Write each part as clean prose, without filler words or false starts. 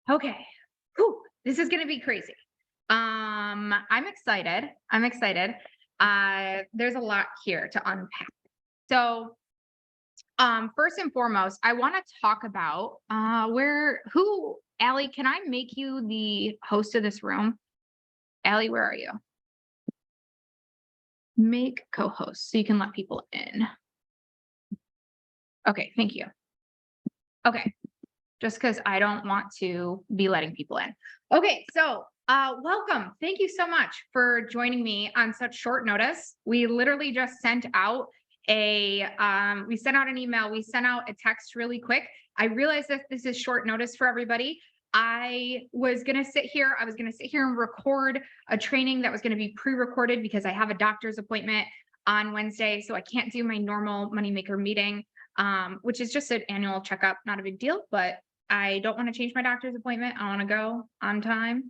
Okay. Whew, this is gonna be crazy. I'm excited. I'm excited. There's a lot here to unpack. So, first and foremost, I want to talk about Allie, can I make you the host of this room? Allie, where are you? Make co-host so you can let people in. Okay, thank you. Okay. Just because I don't want to be letting people in. Okay, so welcome. Thank you so much for joining me on such short notice. We literally just sent out we sent out an email, we sent out a text really quick. I realized that this is short notice for everybody. I was gonna sit here, and record a training that was gonna be pre-recorded because I have a doctor's appointment on Wednesday, so I can't do my normal moneymaker meeting. Which is just an annual checkup, not a big deal, but I don't want to change my doctor's appointment. I want to go on time.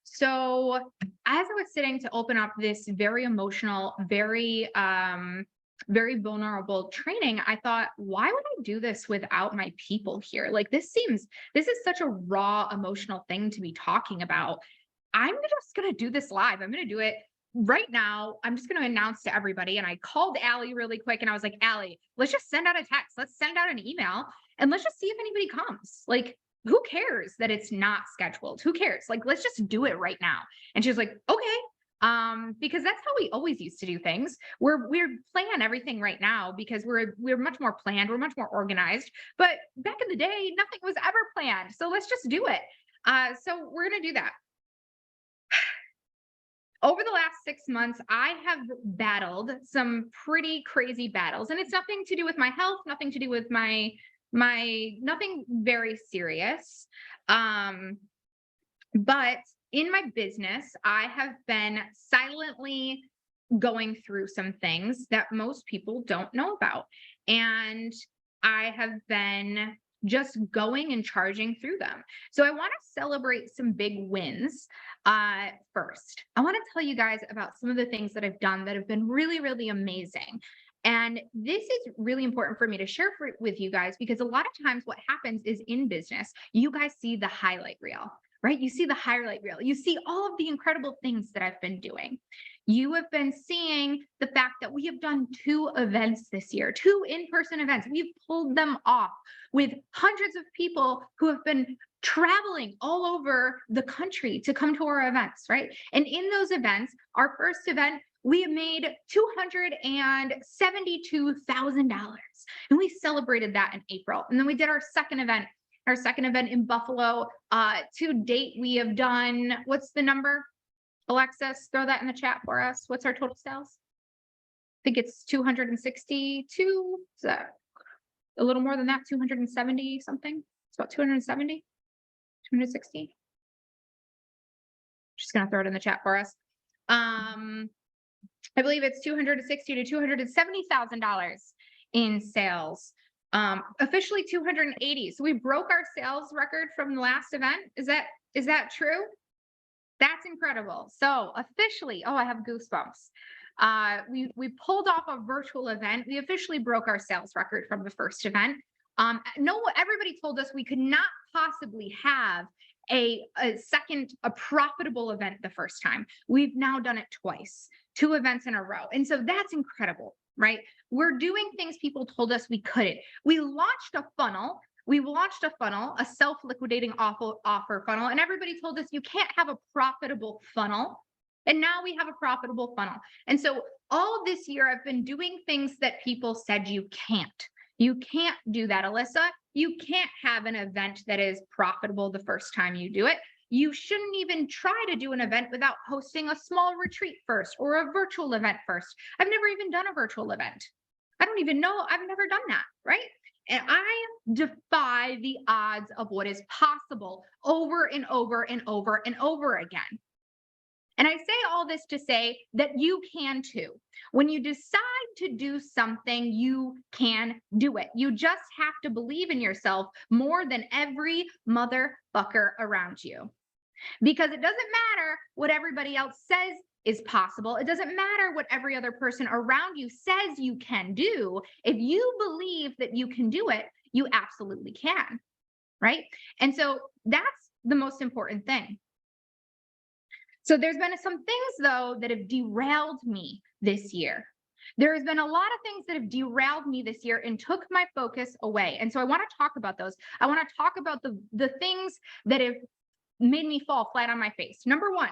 So as I was sitting to open up this very emotional, very vulnerable training, I thought, why would I do this without my people here? Like this is such a raw emotional thing to be talking about. I'm just going to do this live. I'm going to do it right now. I'm just going to announce to everybody. And I called Allie really quick and I was like, Allie, let's just send out a text. Let's send out an email and let's just see if anybody comes. Like, who cares that it's not scheduled? Who cares? Like, let's just do it right now. And she was like, okay. Because that's how we always used to do things. We're plan everything right now because we're much more planned, we're much more organized. But back in the day, nothing was ever planned. So let's just do it. So we're gonna do that. Over the last 6 months, I have battled some pretty crazy battles, and it's nothing to do with my health, nothing to do with my nothing very serious. Um, but in my business, I have been silently going through some things that most people don't know about. And I have been just going and charging through them. So I want to celebrate some big wins. First, I want to tell you guys about some of the things that I've done that have been really, really amazing. And this is really important for me to share with you guys because a lot of times what happens is in business, you guys see the highlight reel, right? You see the highlight reel. You see all of the incredible things that I've been doing. You have been seeing the fact that we have done 2 events this year, 2 in-person events. We've pulled them off with hundreds of people who have been traveling all over the country to come to our events, right? And in those events, our first event, we made $272,000. And we celebrated that in April. And then we did our second event in Buffalo. To date, we have done, what's the number? Alexis, throw that in the chat for us. What's our total sales? I think it's 262. Is that a little more than that? 270 something? It's about 270, 260. Just gonna throw it in the chat for us. I believe it's 260 to $270,000 in sales. Officially 280. So we broke our sales record from the last event. Is that true? That's incredible. So officially, oh, I have goosebumps. We pulled off a virtual event. We officially broke our sales record from the first event. No, everybody told us we could not possibly have a profitable event the first time. We've now done it twice, 2 events in a row. And so that's incredible, right? We're doing things people told us we couldn't. We launched a funnel, a self-liquidating offer funnel, and everybody told us you can't have a profitable funnel. And now we have a profitable funnel. And so all this year, I've been doing things that people said you can't. You can't do that, Alyssa. You can't have an event that is profitable the first time you do it. You shouldn't even try to do an event without hosting a small retreat first or a virtual event first. I've never even done a virtual event. I don't even know. I've never done that, right? And I defy the odds of what is possible over and over and over and over again. And I say all this to say that you can too. When you decide to do something, you can do it. You just have to believe in yourself more than every motherfucker around you. Because it doesn't matter what everybody else says is possible. It doesn't matter what every other person around you says you can do. If you believe that you can do it, you absolutely can. right? And so that's the most important thing. So there's been some things though that have derailed me this year. There has been a lot of things that have derailed me this year and took my focus away. And so I want to talk about those. I want to talk about the things that have made me fall flat on my face. Number one,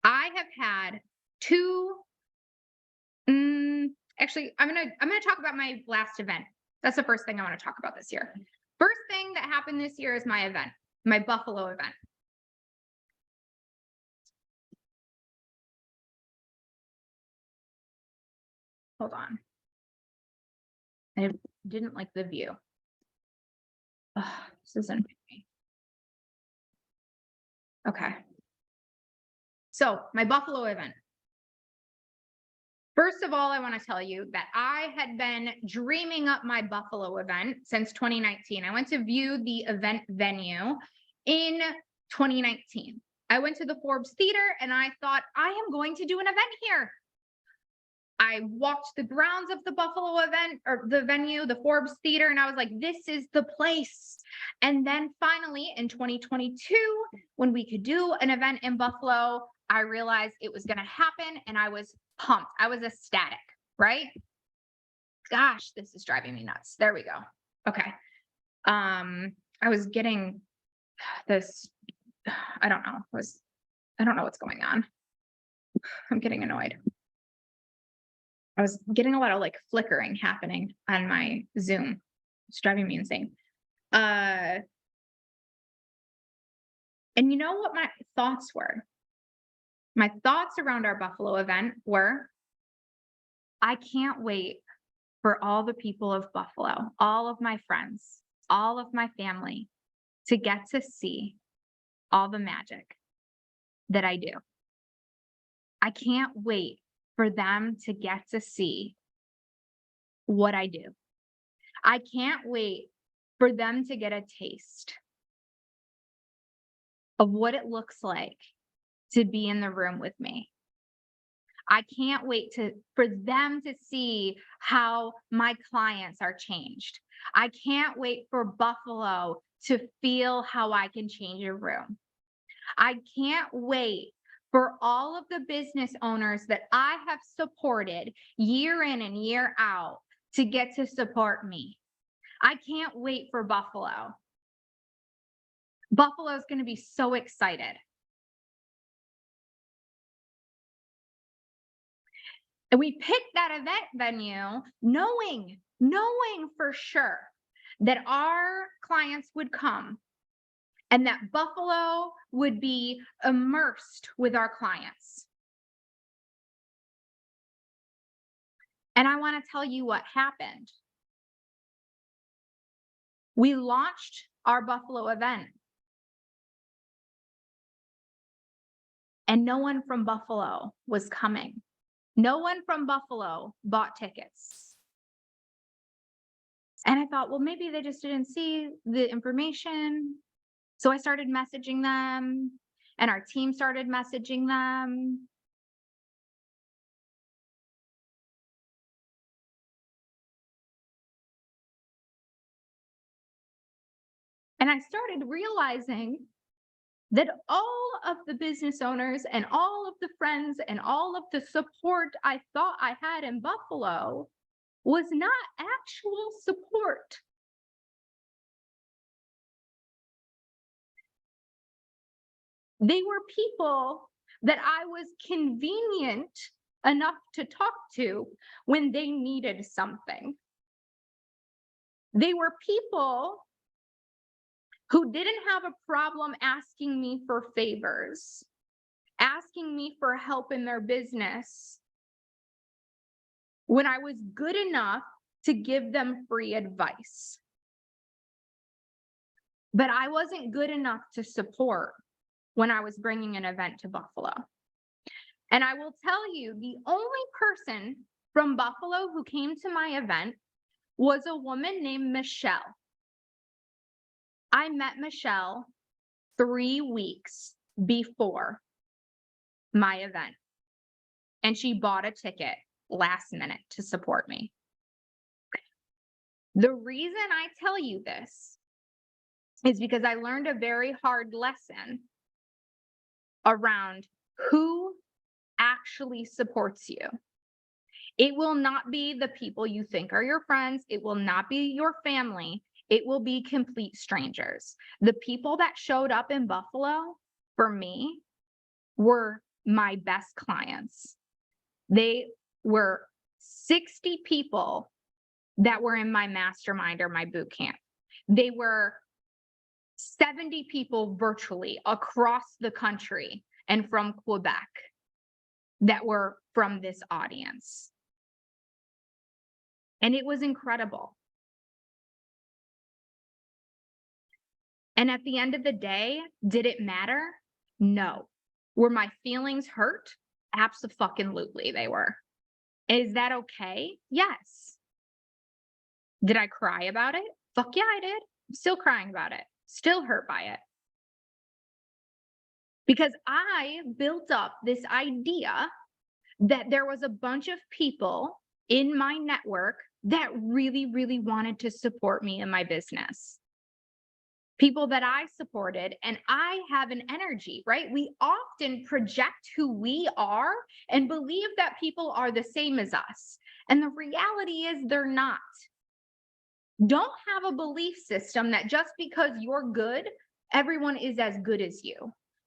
I have had two, actually, I'm gonna talk about my last event. That's the first thing I want to talk about this year. First thing that happened this year is my event, my Buffalo event. Hold on. I didn't like the view. Ugh, this isn't me. Okay. So my Buffalo event. First of all, I want to tell you that I had been dreaming up my Buffalo event since 2019. I went to view the event venue in 2019. I went to the Forbes Theater and I thought, I am going to do an event here. I walked the grounds of the Buffalo event or the venue, the Forbes Theater, and I was like, this is the place. And then finally in 2022, when we could do an event in Buffalo, I realized it was going to happen and I was pumped. I was ecstatic, right? Gosh, this is driving me nuts. There we go. Okay. I was getting this, I don't know what's going on. I'm getting annoyed. I was getting a lot of like flickering happening on my Zoom. It's driving me insane. And you know what my thoughts were? My thoughts around our Buffalo event were, I can't wait for all the people of Buffalo, all of my friends, all of my family to get to see all the magic that I do. I can't wait for them to get to see what I do. I can't wait for them to get a taste of what it looks like to be in the room with me. I can't wait for them to see how my clients are changed. I can't wait for Buffalo to feel how I can change a room. I can't wait for all of the business owners that I have supported year in and year out to get to support me. I can't wait for Buffalo. Buffalo is going to be so excited. And we picked that event venue knowing for sure that our clients would come and that Buffalo would be immersed with our clients. And I want to tell you what happened. We launched our Buffalo event and no one from Buffalo was coming. No one from Buffalo bought tickets. And I thought, well, maybe they just didn't see the information. So I started messaging them and our team started messaging them. And I started realizing that all of the business owners and all of the friends and all of the support I thought I had in Buffalo was not actual support. They were people that I was convenient enough to talk to when they needed something. They were people who didn't have a problem asking me for favors, asking me for help in their business when I was good enough to give them free advice. But I wasn't good enough to support when I was bringing an event to Buffalo. And I will tell you, the only person from Buffalo who came to my event was a woman named Michelle. I met Michelle 3 weeks before my event, and she bought a ticket last minute to support me. The reason I tell you this is because I learned a very hard lesson around who actually supports you. It will not be the people you think are your friends. It will not be your family. It will be complete strangers. The people that showed up in Buffalo for me were my best clients. They were 60 people that were in my mastermind or my boot camp. They were 70 people virtually across the country and from Quebec that were from this audience. And it was incredible. And at the end of the day, did it matter? No. Were my feelings hurt? Absolutely, they were. Is that okay? Yes. Did I cry about it? Fuck yeah, I did. I'm still crying about it. Still hurt by it. Because I built up this idea that there was a bunch of people in my network that really, really wanted to support me in my business. People that I supported, and I have an energy, right? We often project who we are and believe that people are the same as us. And the reality is they're not. Don't have a belief system that just because you're good, everyone is as good as you.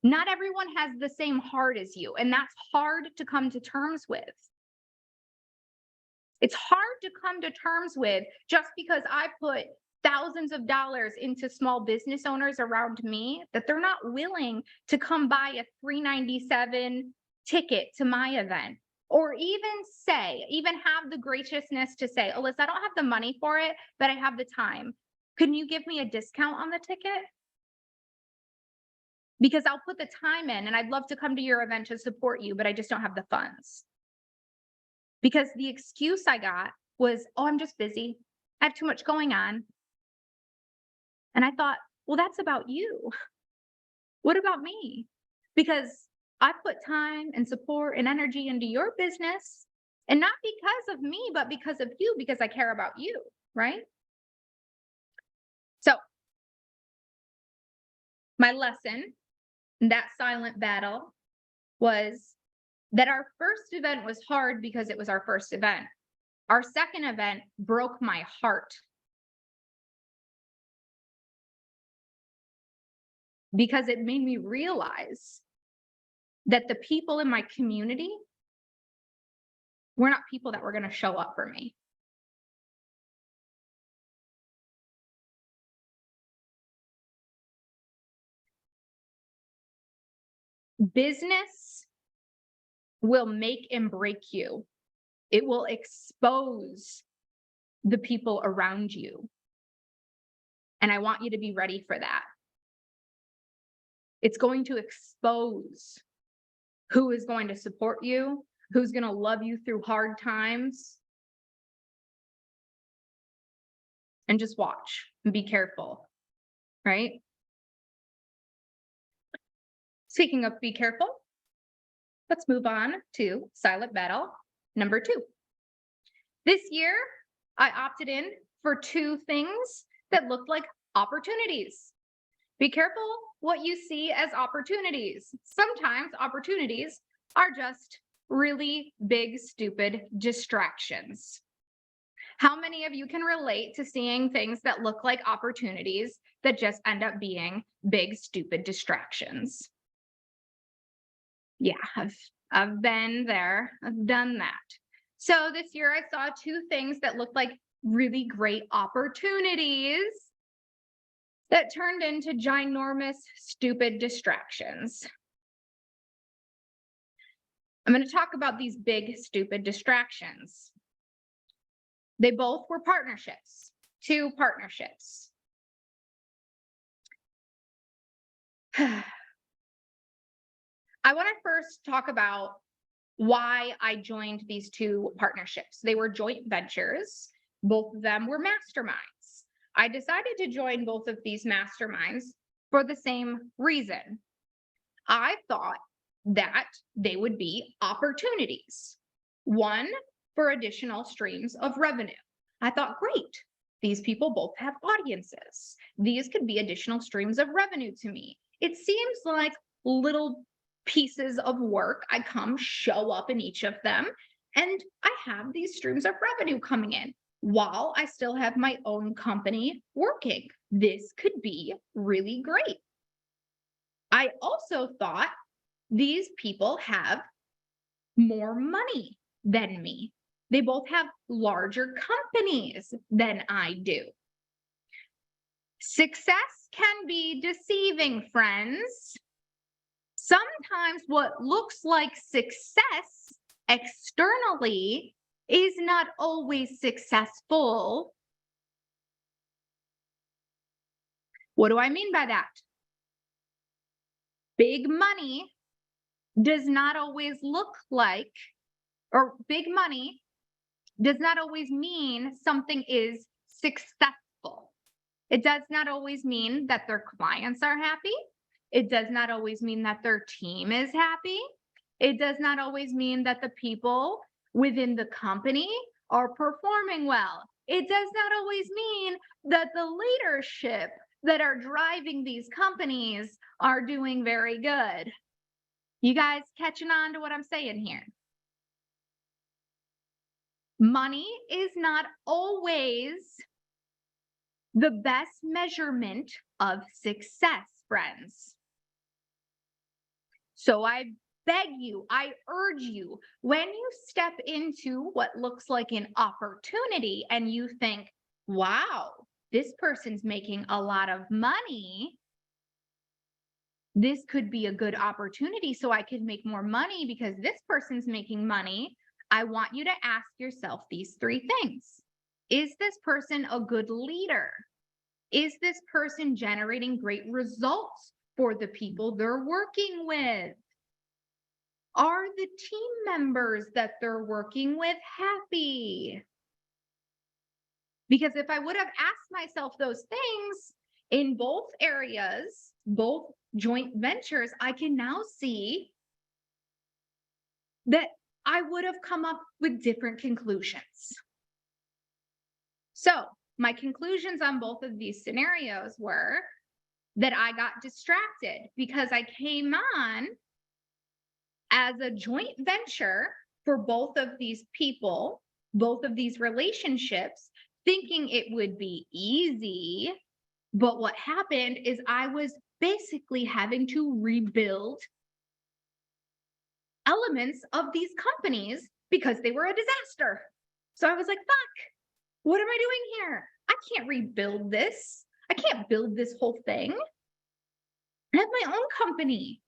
Not everyone has the same heart as you, and that's hard to come to terms with. It's hard to come to terms with just because I put thousands of dollars into small business owners around me, that they're not willing to come buy a $397 ticket to my event. Or even have the graciousness to say, Alyssa, I don't have the money for it, but I have the time. Can you give me a discount on the ticket? Because I'll put the time in and I'd love to come to your event to support you, but I just don't have the funds. Because the excuse I got was, oh, I'm just busy. I have too much going on. And I thought, well, that's about you. What about me? Because I put time and support and energy into your business, and not because of me, but because of you, because I care about you, right? So my lesson in that silent battle was that our first event was hard because it was our first event. Our second event broke my heart because it made me realize that the people in my community were not people that were going to show up for me. Business will make and break you. It will expose the people around you. And I want you to be ready for that. It's going to expose who is going to support you, who's going to love you through hard times. And just watch and be careful, right? Speaking of be careful, let's move on to silent battle number 2. This year, I opted in for 2 things that looked like opportunities. Be careful what you see as opportunities. Sometimes opportunities are just really big, stupid distractions. How many of you can relate to seeing things that look like opportunities that just end up being big, stupid distractions? Yeah, I've been there. I've done that. So this year I saw 2 things that looked like really great opportunities that turned into ginormous, stupid distractions. I'm going to talk about these big, stupid distractions. They both were partnerships, 2 partnerships. I want to first talk about why I joined these 2 partnerships. They were joint ventures. Both of them were masterminds. I decided to join both of these masterminds for the same reason. I thought that they would be opportunities. One, for additional streams of revenue. I thought, great, These people both have audiences. These could be additional streams of revenue to me. It seems like little pieces of work. I come, show up in each of them, and I have these streams of revenue coming in while I still have my own company working. This could be really great. I also thought these people have more money than me. They both have larger companies than I do. Success can be deceiving, friends. Sometimes what looks like success externally is not always successful. What do I mean by that? Big money does not always look like, or big money does not always mean something is successful. It does not always mean that their clients are happy. It does not always mean that their team is happy. It does not always mean that the people within the company are performing well. It does not always mean that the leadership that are driving these companies are doing very good. You guys catching on to what I'm saying here? Money is not always the best measurement of success, friends. So I beg you, I urge you, when you step into what looks like an opportunity and you think, wow, this person's making a lot of money, this could be a good opportunity so I could make more money because this person's making money. I want you to ask yourself these three things. Is this person a good leader? Is this person generating great results for the people they're working with? Are the team members that they're working with happy? Because if I would have asked myself those things in both areas, both joint ventures, I can now see that I would have come up with different conclusions. So my conclusions on both of these scenarios were that I got distracted because I came on as a joint venture for both of these people, both of these relationships, thinking it would be easy. But what happened is I was basically having to rebuild elements of these companies because they were a disaster. So I was like, fuck, what am I doing here? I can't rebuild this. I can't build this whole thing. I have my own company.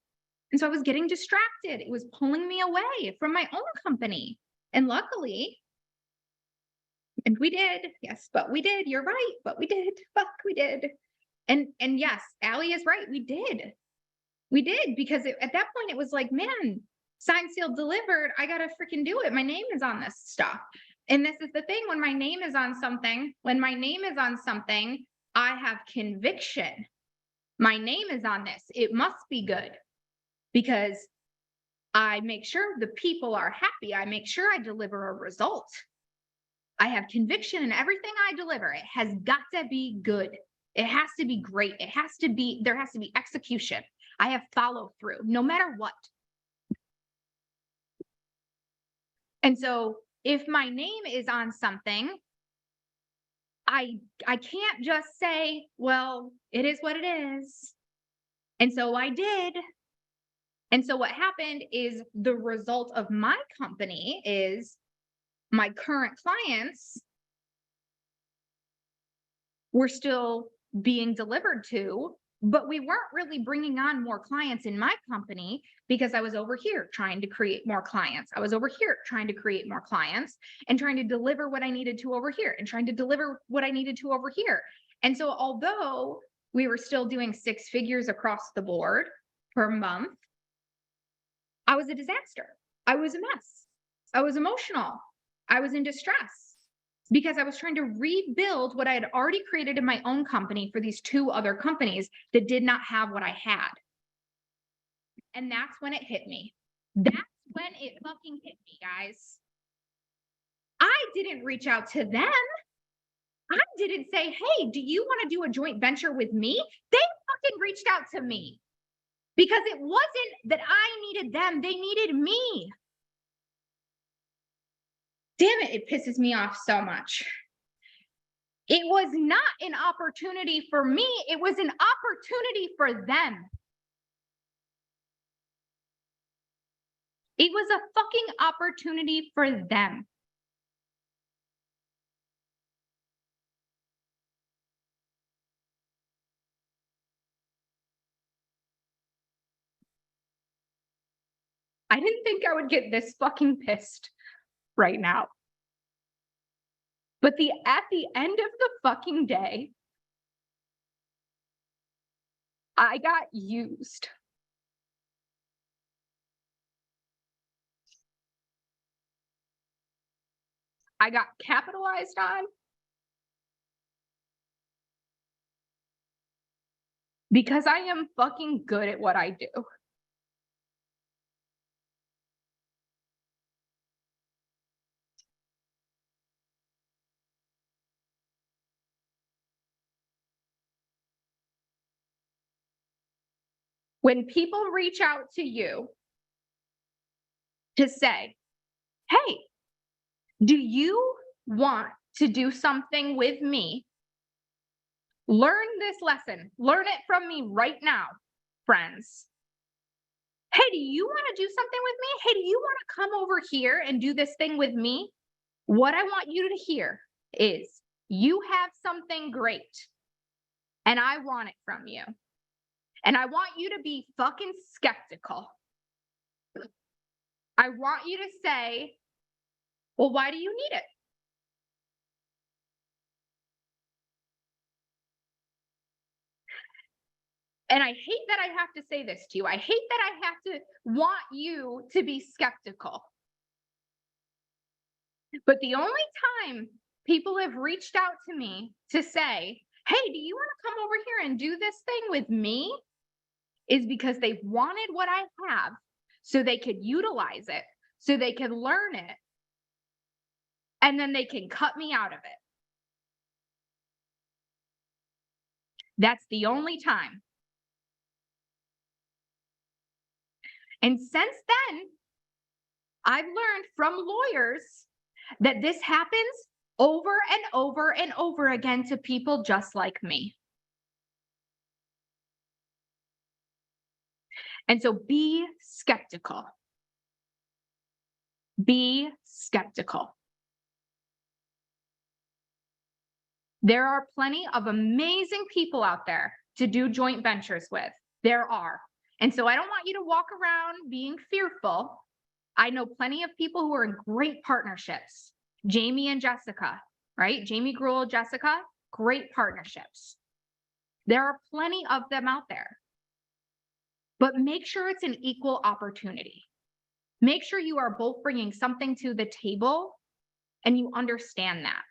And so I was getting distracted. It was pulling me away from my own company. And luckily, and we did, yes, but we did, you're right, but we did, fuck, we did. And yes, Allie is right, we did. We did, because at that point it was like, man, signed, sealed, delivered, I gotta freaking do it. My name is on this stuff. And this is the thing, when my name is on something, I have conviction. My name is on this, it must be good. Because I make sure the people are happy. I make sure I deliver a result. I have conviction in everything I deliver. It has got to be good. It has to be great. There has to be execution. I have follow through, no matter what. And so if my name is on something, I can't just say, well, it is what it is. And so I did. And so what happened is the result of my company is my current clients were still being delivered to, but we weren't really bringing on more clients in my company because I was over here trying to create more clients. I was over here trying to create more clients and trying to deliver what I needed to over here and trying to deliver what I needed to over here. And so although we were still doing 6 figures across the board per month, I was a disaster. I was a mess. I was emotional. I was in distress because I was trying to rebuild what I had already created in my own company for these 2 other companies that did not have what I had. And that's when it hit me. That's when it fucking hit me, guys. I didn't reach out to them. I didn't say, hey, do you want to do a joint venture with me? They fucking reached out to me because it wasn't that I needed them, they needed me. Damn it, it pisses me off so much. It was not an opportunity for me, it was an opportunity for them. It was a fucking opportunity for them. I didn't think I would get this fucking pissed right now. But at the end of the fucking day, I got used. I got capitalized on because I am fucking good at what I do. When people reach out to you to say, hey, do you want to do something with me? Learn this lesson. Learn it from me right now, friends. Hey, do you want to do something with me? Hey, do you want to come over here and do this thing with me? What I want you to hear is you have something great and I want it from you. And I want you to be fucking skeptical. I want you to say, well, why do you need it? And I hate that I have to say this to you. I hate that I have to want you to be skeptical. But the only time people have reached out to me to say, hey, do you want to come over here and do this thing with me? Is because they wanted what I have so they could utilize it, so they could learn it, and then they can cut me out of it. That's the only time. And since then, I've learned from lawyers that this happens over and over and over again to people just like me. And so be skeptical. Be skeptical. There are plenty of amazing people out there to do joint ventures with. There are. And so I don't want you to walk around being fearful. I know plenty of people who are in great partnerships. Jamie and Jessica, right? Jamie Gruel, Jessica, great partnerships. There are plenty of them out there. But make sure it's an equal opportunity. Make sure you are both bringing something to the table and you understand that.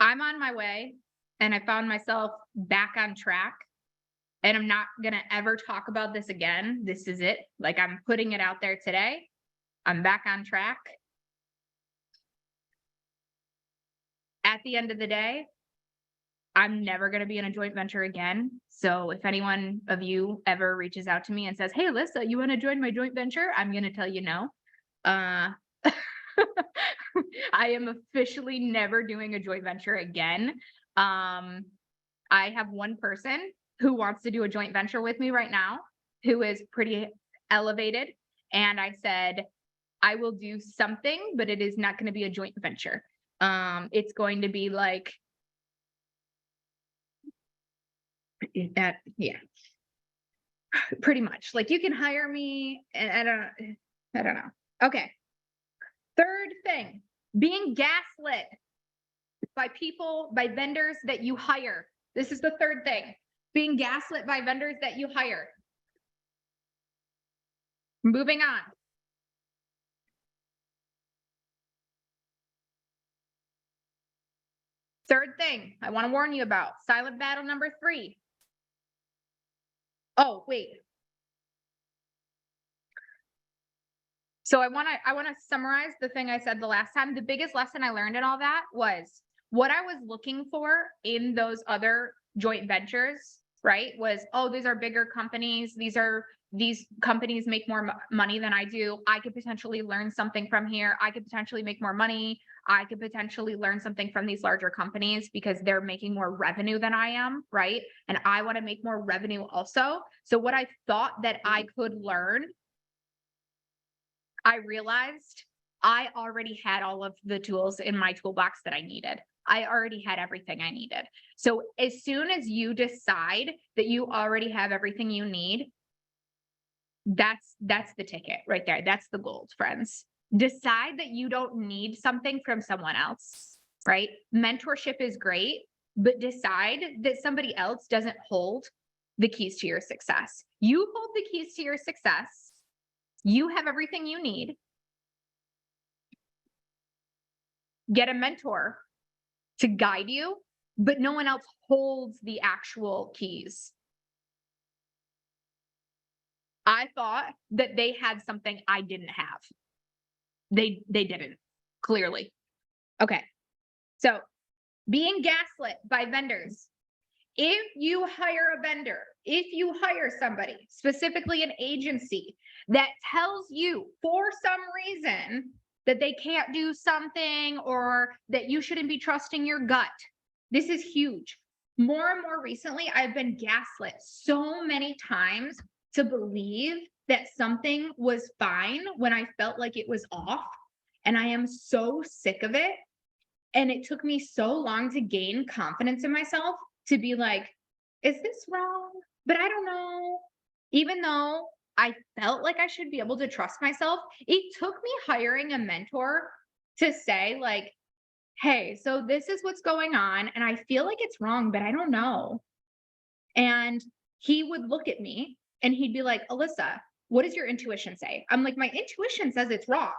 I'm on my way and I found myself back on track. And I'm not going to ever talk about this again. This is it. Like, I'm putting it out there today. I'm back on track. At the end of the day, I'm never going to be in a joint venture again. So if anyone of you ever reaches out to me and says, hey, Alyssa, you want to join my joint venture? I'm going to tell you no. I am officially never doing a joint venture again. I have one person who wants to do a joint venture with me right now, who is pretty elevated. And I said, I will do something, but it is not going to be a joint venture. It's going to be like, yeah, pretty much. Like, you can hire me and I don't know. Okay. Third thing, being gaslit by people, by vendors that you hire. This is the third thing. Being gaslit by vendors that you hire. Moving on. Third thing I want to warn you about, silent battle number 3. Oh, wait. So I want to summarize the thing I said the last time. The biggest lesson I learned in all that was what I was looking for in those other joint ventures, right? Was, oh, these are bigger companies. These companies make more money than I do. I could potentially learn something from here. I could potentially make more money. I could potentially learn something from these larger companies because they're making more revenue than I am, right? And I want to make more revenue also. So what I thought that I could learn, I realized I already had all of the tools in my toolbox that I needed. I already had everything I needed. So as soon as you decide that you already have everything you need, that's the ticket right there. That's the gold, friends. Decide that you don't need something from someone else, right? Mentorship is great, but decide that somebody else doesn't hold the keys to your success. You hold the keys to your success. You have everything you need. Get a mentor to guide you, but no one else holds the actual keys. I thought that they had something I didn't have. They didn't, clearly. Okay. So, being gaslit by vendors. If you hire a vendor, if you hire somebody, specifically an agency, that tells you for some reason that they can't do something or that you shouldn't be trusting your gut, this is huge. More and more recently, I've been gaslit so many times to believe that something was fine when I felt like it was off. And I am so sick of it. And it took me so long to gain confidence in myself to be like, is this wrong? But I don't know. Even though I felt like I should be able to trust myself, it took me hiring a mentor to say, like, hey, so this is what's going on. And I feel like it's wrong, but I don't know. And he would look at me and he'd be like, Alyssa, what does your intuition say? I'm like, my intuition says it's wrong.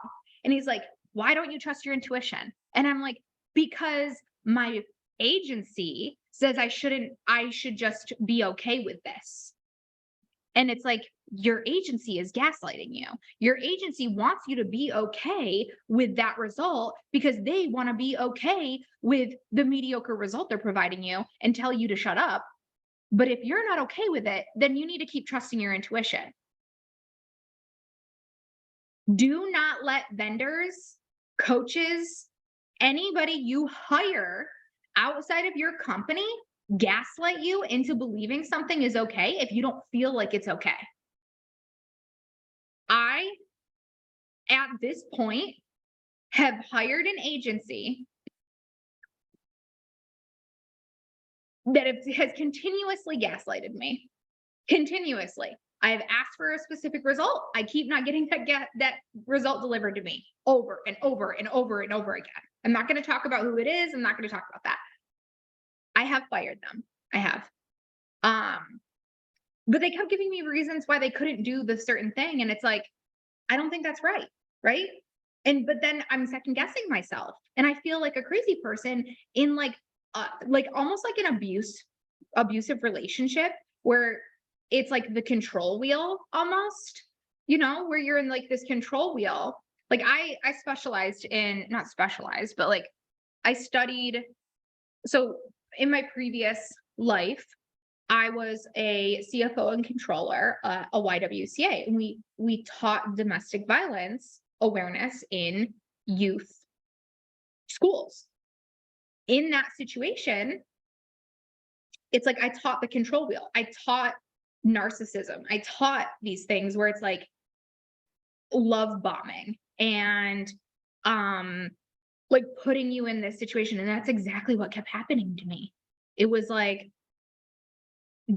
And he's like, why don't you trust your intuition? And I'm like, because my agency says I should just be okay with this. And it's like, your agency is gaslighting you. Your agency wants you to be okay with that result because they want to be okay with the mediocre result they're providing you and tell you to shut up. But if you're not okay with it, then you need to keep trusting your intuition. Do not let vendors, coaches, anybody you hire outside of your company gaslight you into believing something is okay if you don't feel like it's okay. I, at this point, have hired an agency that has continuously gaslighted me. Continuously. I have asked for a specific result. I keep not getting that result delivered to me over and over and over and over again. I'm not going to talk about who it is. I'm not going to talk about that. I have fired them. I have. But they kept giving me reasons why they couldn't do the certain thing. And it's like, I don't think that's right. Right. But then I'm second guessing myself. And I feel like a crazy person in like almost like an abusive relationship where it's like the control wheel almost, where you're in like this control wheel. Like I specialized in, not specialized, but like I studied. So in my previous life, I was a CFO and controller, a YWCA, and we taught domestic violence awareness in youth schools. In that situation, it's like I taught the control wheel. I taught narcissism. I taught these things where it's like love bombing and like putting you in this situation. And that's exactly what kept happening to me. It was like,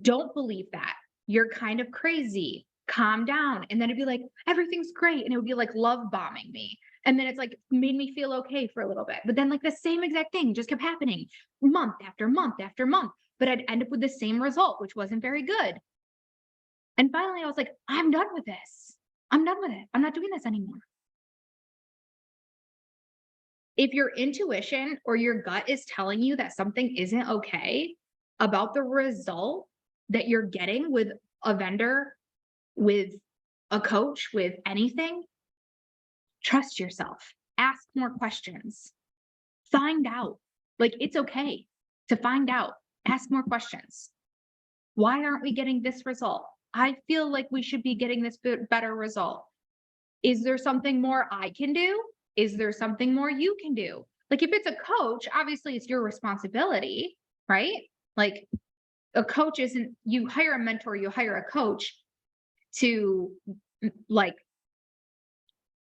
don't believe that. You're kind of crazy. Calm down. And then it'd be like, everything's great. And it would be like love bombing me. And then it's like made me feel okay for a little bit. But then like the same exact thing just kept happening month after month after month. But I'd end up with the same result, which wasn't very good. And finally I was like, I'm done with this. I'm done with it. I'm not doing this anymore. If your intuition or your gut is telling you that something isn't okay about the result that you're getting with a vendor, with a coach, with anything, Trust yourself. Ask more questions. Find out. Like, it's okay to find out. Ask more questions. Why aren't we getting this result? I feel like we should be getting this better result. Is there something more I can do? Is there something more you can do? Like, if it's a coach, obviously it's your responsibility, right? Like, a coach isn't, you hire a mentor, you hire a coach to, like,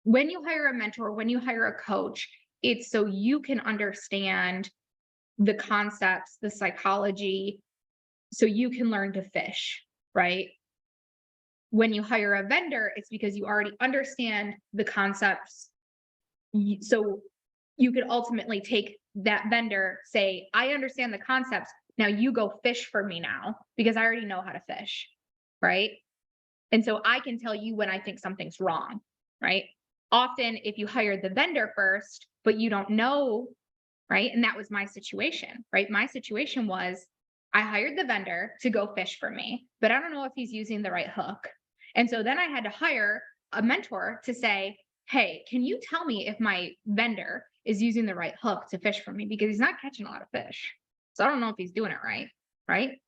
when you hire a mentor, when you hire a coach, it's so you can understand the concepts, the psychology, so you can learn to fish, right? When you hire a vendor, it's because you already understand the concepts. So you could ultimately take that vendor, say, I understand the concepts. Now you go fish for me now because I already know how to fish, right? And so I can tell you when I think something's wrong, right? Often, if you hire the vendor first, but you don't know, right? And that was my situation, right? My situation was I hired the vendor to go fish for me, but I don't know if he's using the right hook. And so then I had to hire a mentor to say, hey, can you tell me if my vendor is using the right hook to fish for me? Because he's not catching a lot of fish. So I don't know if he's doing it right, right?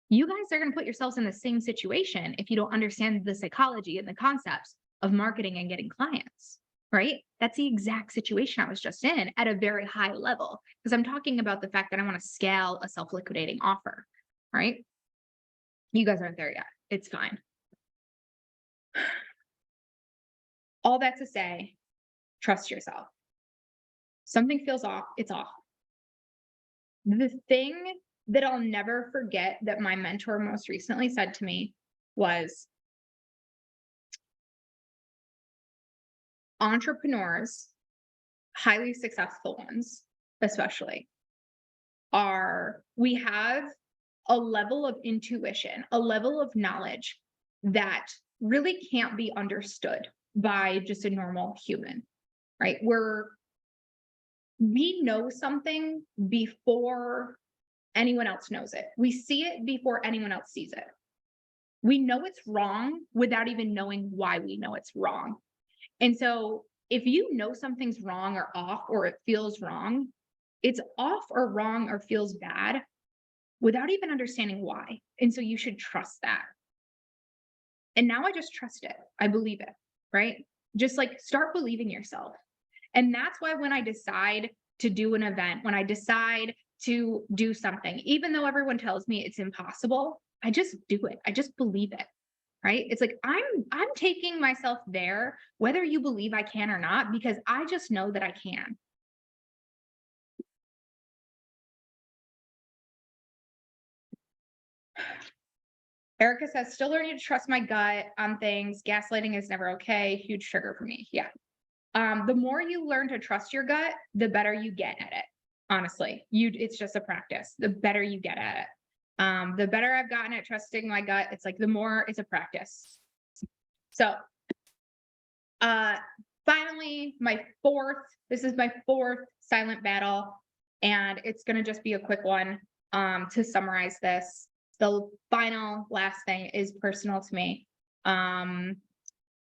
You guys are going to put yourselves in the same situation if you don't understand the psychology and the concepts of marketing and getting clients, right? That's the exact situation I was just in at a very high level, because I'm talking about the fact that I want to scale a self-liquidating offer, right? You guys aren't there yet. It's fine. All that to say, trust yourself. Something feels off, it's off. The thing that I'll never forget that my mentor most recently said to me was, entrepreneurs, highly successful ones, especially, we have a level of intuition, a level of knowledge that really can't be understood by just a normal human, right? We know something before anyone else knows it. We see it before anyone else sees it. We know it's wrong without even knowing why we know it's wrong. And so if you know something's wrong or off, or it feels wrong, it's off or wrong or feels bad without even understanding why. And so you should trust that. And now I just trust it. I believe it, right? Just like start believing yourself. And that's why when I decide to do an event, when I decide to do something, even though everyone tells me it's impossible, I just do it. I just believe it, right? It's like I'm taking myself there, whether you believe I can or not, because I just know that I can. Erica says, still learning to trust my gut on things. Gaslighting is never okay. Huge trigger for me. Yeah. The more you learn to trust your gut, the better you get at it. Honestly, it's just a practice. The better you get at it. The better I've gotten at trusting my gut, it's like the more it's a practice. So, finally, this is my fourth silent battle, and it's going to just be a quick one, to summarize this. The final last thing is personal to me.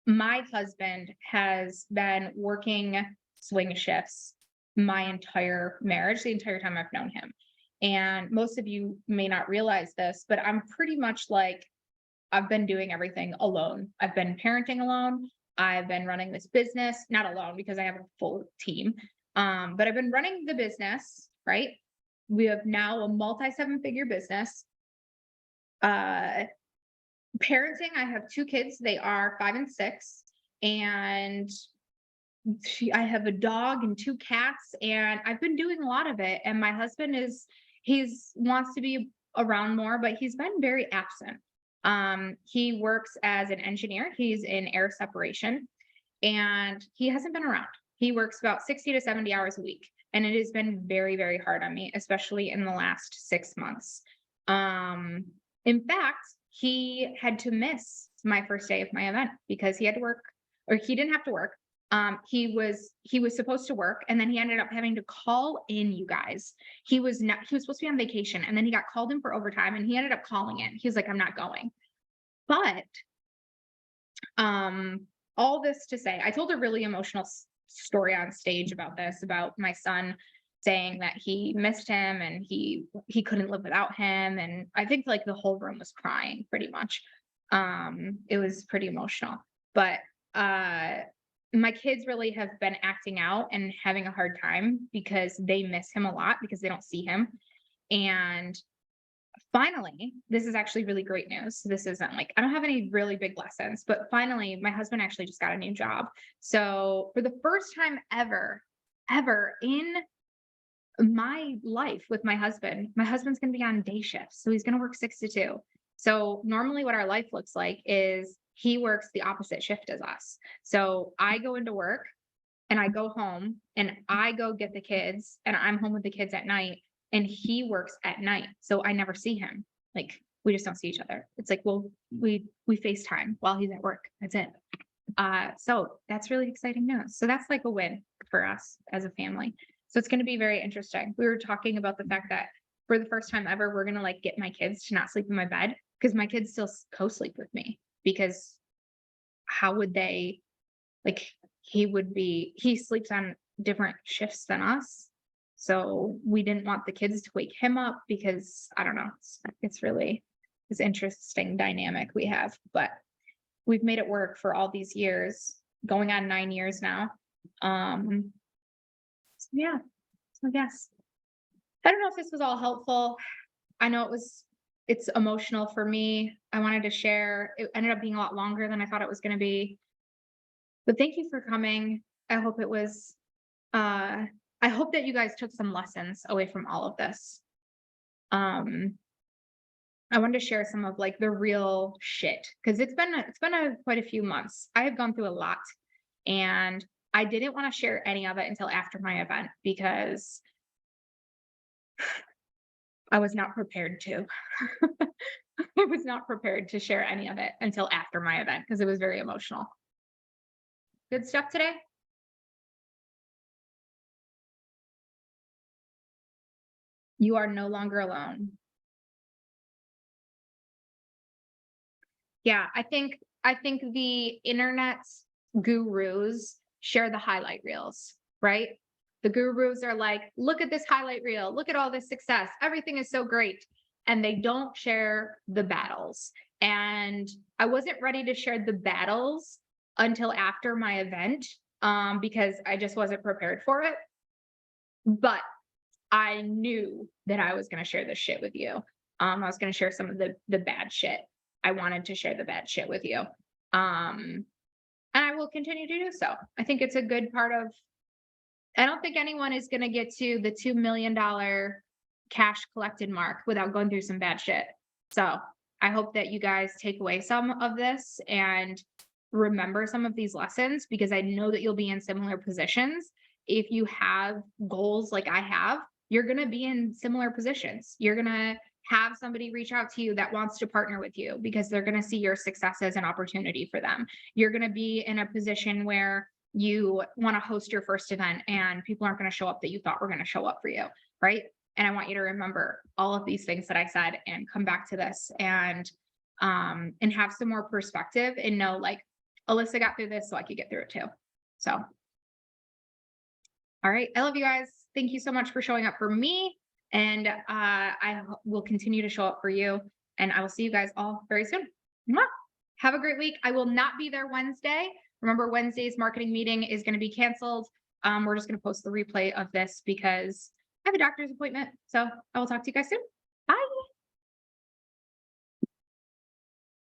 My husband has been working swing shifts my entire marriage, the entire time I've known him. And most of you may not realize this, but I'm pretty much like, I've been doing everything alone. I've been parenting alone. I've been running this business, not alone because I have a full team. But I've been running the business, right? We have now a multi-7-figure business. Parenting, I have 2 kids. They are 5 and 6. And I have a dog and 2 cats, and I've been doing a lot of it. And my husband wants to be around more, but he's been very absent. He works as an engineer. He's in air separation, and he hasn't been around. He works about 60 to 70 hours a week. And it has been very, very hard on me, especially in the last 6 months. In fact, he had to miss my first day of my event because he had to work, or he didn't have to work. He was supposed to work, and then he ended up having to call in, you guys. He was supposed to be on vacation, and then he got called in for overtime, and he ended up calling in. He was like, I'm not going. But all this to say, I told a really emotional story on stage about this, about my son saying that he missed him and he couldn't live without him. And I think like the whole room was crying pretty much. It was pretty emotional. But my kids really have been acting out and having a hard time because they miss him a lot because they don't see him. And finally, this is actually really great news. This isn't like, I don't have any really big lessons, but finally, my husband actually just got a new job. So for the first time ever in my life with my husband's going to be on day shifts. So he's going to work 6 to 2. So normally what our life looks like is he works the opposite shift as us. So I go into work and I go home and I go get the kids and I'm home with the kids at night and he works at night. So I never see him. Like we just don't see each other. It's like, well, we FaceTime while he's at work. That's it. So that's really exciting news. So that's like a win for us as a family. So it's going to be very interesting. We were talking about the fact that for the first time ever, we're going to like get my kids to not sleep in my bed because my kids still co-sleep with me because how would they like he sleeps on different shifts than us. So we didn't want the kids to wake him up because I don't know. It's really this interesting dynamic we have, but we've made it work for all these years, going on 9 years now. So yeah, so yes. I don't know if this was all helpful. I know it's emotional for me. I wanted to share. It ended up being a lot longer than I thought it was going to be. But thank you for coming. I hope it was I hope that you guys took some lessons away from all of this. I wanted to share some of like the real shit because it's been quite a few months. I have gone through a lot and I didn't want to share any of it until after my event because I was not prepared to. I was not prepared to share any of it until after my event because it was very emotional. Good stuff today? You are no longer alone. Yeah, I think the internet gurus share the highlight reels, right? The gurus are like, look at this highlight reel, look at all this success, everything is so great. And they don't share the battles. And I wasn't ready to share the battles until after my event, because I just wasn't prepared for it. But I knew that I was going to share this shit with you. I was going to share some of the bad shit. I wanted to share the bad shit with you. And I will continue to do so. I think it's a good part of, I don't think anyone is going to get to the $2 million cash collected mark without going through some bad shit. So I hope that you guys take away some of this and remember some of these lessons because I know that you'll be in similar positions. If you have goals like I have, you're going to be in similar positions. You're going to have somebody reach out to you that wants to partner with you because they're going to see your success as an opportunity for them. You're going to be in a position where you want to host your first event and people aren't going to show up that you thought were going to show up for you, right? And I want you to remember all of these things that I said and come back to this and have some more perspective and know like Alyssa got through this so I could get through it too. So, all right. I love you guys. Thank you so much for showing up for me. And I will continue to show up for you. And I will see you guys all very soon. Mwah! Have a great week. I will not be there Wednesday. Remember, Wednesday's marketing meeting is going to be canceled. We're just going to post the replay of this because I have a doctor's appointment. So I will talk to you guys soon.